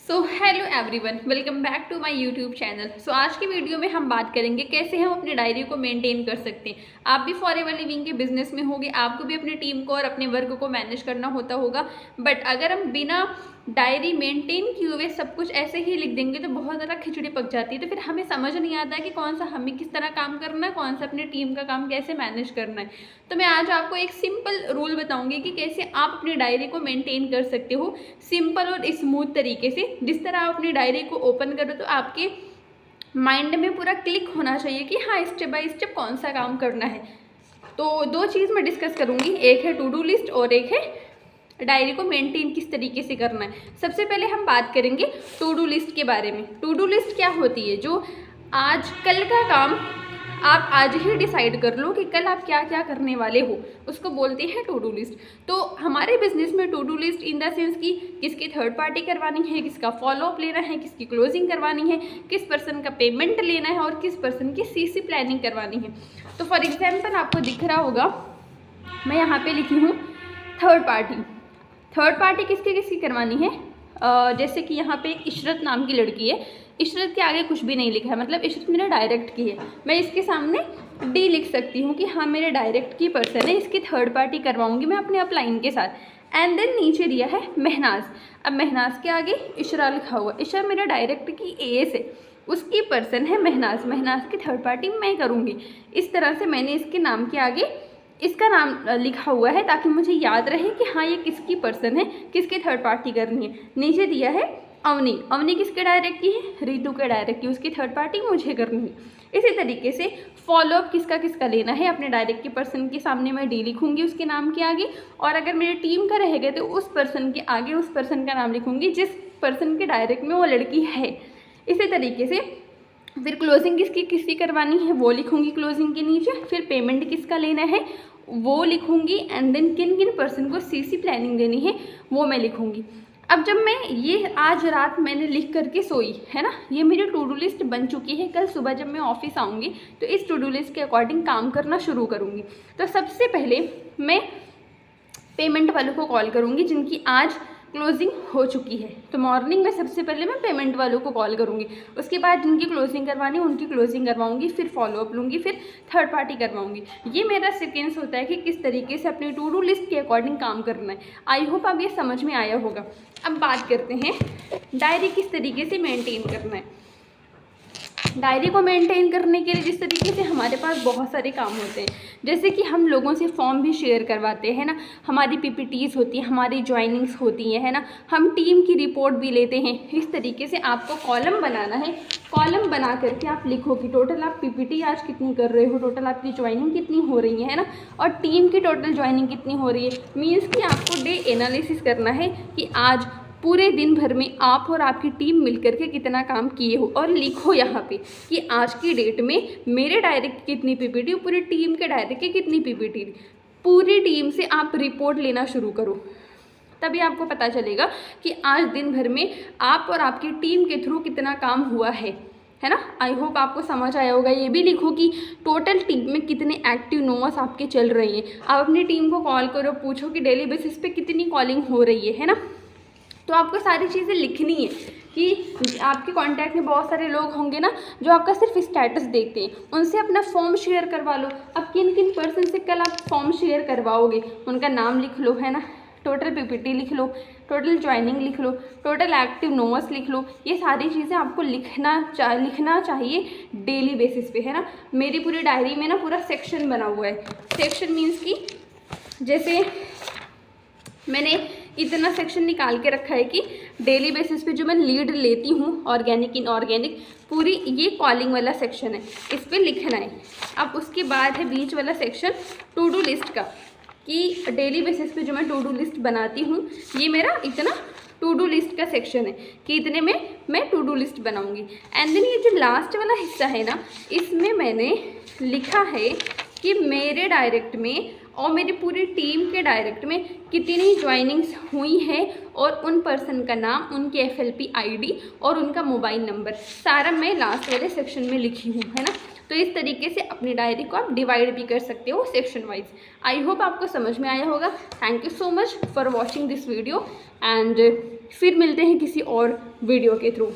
Hello everyone, welcome back to my YouTube channel. आज की video में हम बात करेंगे कैसे हम अपनी डायरी को मेंटेन कर सकते हैं। आप भी फॉरएवर लिविंग के बिजनेस में होंगे, आपको भी अपनी टीम को और अपने वर्क को मैनेज करना होता होगा। बट अगर हम बिना डायरी मेंटेन किए हुए सब कुछ ऐसे ही लिख देंगे तो बहुत ज़्यादा खिचड़ी पक जाती है। तो फिर हमें समझ नहीं आता कि कौन सा हमें किस तरह काम करना है, कौन सा अपनी टीम का काम कैसे मैनेज करना है। तो मैं आज आपको एक सिंपल रूल बताऊंगी कि कैसे आप अपनी डायरी को मेंटेन कर सकते हो सिंपल और स्मूथ तरीके से। जिस तरह आप अपनी डायरी को ओपन करो तो आपके माइंड में पूरा क्लिक होना चाहिए कि हाँ, स्टेप बाय स्टेप कौन सा काम करना है। तो दो चीज़ मैं डिस्कस करूँगी, एक है टू डू लिस्ट और एक है डायरी को मेंटेन किस तरीके से करना है। सबसे पहले हम बात करेंगे टू डू लिस्ट के बारे में। टू डू लिस्ट क्या होती है? जो आज कल का काम आप आज ही डिसाइड कर लो कि कल आप क्या क्या करने वाले हो, उसको बोलते हैं टू डू लिस्ट। तो हमारे बिजनेस में to do list in the sense कि किसकी थर्ड पार्टी करवानी है, किसका फॉलोअप लेना है, किसकी क्लोजिंग करवानी है, किस पर्सन का पेमेंट लेना है और किस पर्सन की सीसी प्लानिंग करवानी है। तो फॉर एग्जाम्पल आपको दिख रहा होगा, मैं यहाँ पे लिखी हूँ थर्ड पार्टी। थर्ड पार्टी किसकी किसकी करवानी है? जैसे कि यहाँ पे एक इशरत नाम की लड़की है, इशरत के आगे कुछ भी नहीं लिखा है, मतलब इशरत मेरे डायरेक्ट की है। मैं इसके सामने डी लिख सकती हूँ कि हाँ, मेरे डायरेक्ट की पर्सन है, इसकी थर्ड पार्टी करवाऊँगी मैं अपने अपलाइन के साथ। एंड देन नीचे दिया है महनाज। अब महनाज के आगे इशरा लिखा हुआ, इशरा मेरा डायरेक्ट की एएस है, उसकी पर्सन है महनाज, महनाज की थर्ड पार्टी मैं करूँगी। इस तरह से मैंने इसके नाम के आगे इसका नाम लिखा हुआ है ताकि मुझे याद रहे कि हाँ, ये किसकी पर्सन है, किसकी थर्ड पार्टी करनी है। नीचे दिया है अवनी, अवनी किसके डायरेक्ट की है? रितु के डायरेक्ट की, उसकी थर्ड पार्टी मुझे करनी है। इसी तरीके से फॉलोअप किसका किसका लेना है, अपने डायरेक्ट की पर्सन के सामने मैं डी लिखूंगी उसके नाम के आगे, और अगर मेरी टीम का रहेगा तो उस पर्सन के आगे उस पर्सन का नाम लिखूंगी जिस पर्सन के डायरेक्ट में वो लड़की है। इसी तरीके से फिर क्लोजिंग किसकी किसकी करवानी है वो लिखूंगी क्लोजिंग के नीचे, फिर पेमेंट किसका लेना है वो लिखूंगी, एंड देन किन किन पर्सन को सीसी प्लानिंग देनी है वो मैं लिखूंगी। अब जब मैं ये आज रात मैंने लिख करके सोई है ना, ये मेरी टू डू लिस्ट बन चुकी है। कल सुबह जब मैं ऑफिस आऊँगी तो इस टू डू लिस्ट के अकॉर्डिंग काम करना शुरू करूँगी। तो सबसे पहले मैं पेमेंट वालों को कॉल करूँगी जिनकी आज क्लोजिंग हो चुकी है। तो मॉर्निंग में सबसे पहले मैं पेमेंट वालों को कॉल करूँगी, उसके बाद जिनकी क्लोजिंग करवानी उनकी क्लोजिंग करवाऊँगी, फिर फॉलोअप लूँगी, फिर थर्ड पार्टी करवाऊँगी। ये मेरा सीक्वेंस होता है कि किस तरीके से अपनी टू डू लिस्ट के अकॉर्डिंग काम करना है। आई होप अब ये समझ में आया होगा। अब बात करते हैं डायरी किस तरीके से मेंटेन करना है। डायरी को मेंटेन करने के लिए जिस तरीके से हमारे पास बहुत सारे काम होते हैं, जैसे कि हम लोगों से फॉर्म भी शेयर करवाते हैं ना, हमारी पीपीटीज़ होती हैं, हमारी ज्वाइनिंग्स होती हैं है ना, हम टीम की रिपोर्ट भी लेते हैं। इस तरीके से आपको कॉलम बनाना है। कॉलम बना करके आप लिखो कि टोटल आप पीपीटी आज कितनी कर रहे हो, टोटल आपकी ज्वाइनिंग कितनी हो रही है ना, और टीम की टोटल ज्वाइनिंग कितनी हो रही है। मीन्स कि आपको डे एनालिसिस करना है कि आज पूरे दिन भर में आप और आपकी टीम मिलकर के कितना काम किए हो, और लिखो यहाँ पे कि आज की डेट में मेरे डायरेक्ट कितनी पीपीटी, पूरी टीम के डायरेक्ट की कितनी पीपीटी। पूरी टीम से आप रिपोर्ट लेना शुरू करो, तभी आपको पता चलेगा कि आज दिन भर में आप और आपकी टीम के थ्रू कितना काम हुआ है ना। आई होप आपको समझ आया होगा। ये भी लिखो कि टोटल टीम में कितने एक्टिव नोवास आपके चल रहे हैं। आप अपनी टीम को कॉल करो, पूछो कि डेली बेसिस पे कितनी कॉलिंग हो रही है ना। तो आपको सारी चीज़ें लिखनी है कि आपके कांटेक्ट में बहुत सारे लोग होंगे ना जो आपका सिर्फ स्टेटस देखते हैं, उनसे अपना फॉर्म शेयर करवा लो। अब किन किन पर्सन से कल आप फॉर्म शेयर करवाओगे उनका नाम लिख लो है ना, टोटल पीपीटी लिख लो, टोटल ज्वाइनिंग लिख लो, टोटल एक्टिव नोवर्स लिख लो। ये सारी चीज़ें आपको लिखना चाहिए डेली बेसिस पे है ना। मेरी पूरी डायरी में ना पूरा सेक्शन बना हुआ है। सेक्शन मीन्स कि जैसे मैंने इतना सेक्शन निकाल के रखा है कि डेली बेसिस पे जो मैं लीड लेती हूँ ऑर्गेनिक इनऑर्गेनिक, पूरी ये कॉलिंग वाला सेक्शन है, इस पर लिखना है। अब उसके बाद है बीच वाला सेक्शन टू डू लिस्ट का, कि डेली बेसिस पे जो मैं टू डू लिस्ट बनाती हूँ, ये मेरा इतना टू डू लिस्ट का सेक्शन है कि इतने में मैं टू डू लिस्ट बनाऊँगी। एंड देन ये जो लास्ट वाला हिस्सा है ना, इसमें मैंने लिखा है कि मेरे डायरेक्ट में और मेरी पूरी टीम के डायरेक्ट में कितनी ज्वाइनिंग्स हुई हैं और उन पर्सन का नाम, उनकी एफएलपी आईडी और उनका मोबाइल नंबर, सारा मैं लास्ट वाले सेक्शन में लिखी हूँ है ना। तो इस तरीके से अपनी डायरी को आप डिवाइड भी कर सकते हो सेक्शन वाइज। आई होप आपको समझ में आया होगा। Thank you so much for watching this video and फिर मिलते हैं किसी और वीडियो के थ्रू।